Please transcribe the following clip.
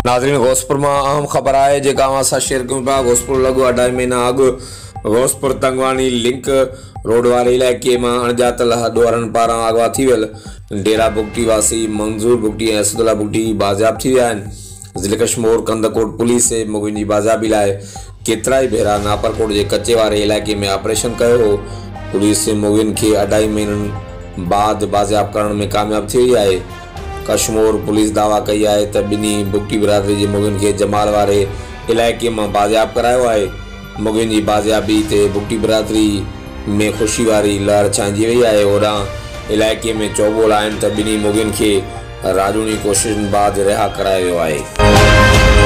नाज़रीन घोसपुर में अहम खबर है जेका असां शेयर कयूं पिया। घोसपुर लगभग 2.5 महीना अॻु घोसपुर तंगवानी लिंक रोड वारे इलाइक़े में अणॼातल हॾवारनि पारां अगवा थी वियल डेरा बुगटी वासी मंज़ूर बुगटी ऐं असदुल्ला बुगटी बाज़ियाब थी विया आहिनि। ज़िले कश्मीर कंदकोट पुलिस मुग़ियुनि जी बाज़ियाबी लाइ केतिरा ई भेरा नापरकोट के कच्चे वारे इलाइक़े में ऑपरेशन कयो हो। पुलिस मुग़ियुनि खे 2.5 महीननि बाद बाज़ियाब करण में कामयाब थी वई आहे। कश्मीर पुलिस दावा कई है त बिनी बुगटी बिरादरी के मुग़ियुनि खे जमाल वारे इलाइक़े में बाज़ियाब करायो आहे। मुग़ियुनि जी बाज़ियाबी ते बुगटी बिरादरी में खुशी वारी लहर छाइजी वई आहे। होॾां इलाइक़े में चौबोल आहिनि त बिनी मुग़ियुनि खे राजूनी कोशिशुनि बाद रिहा करायो वियो आहे।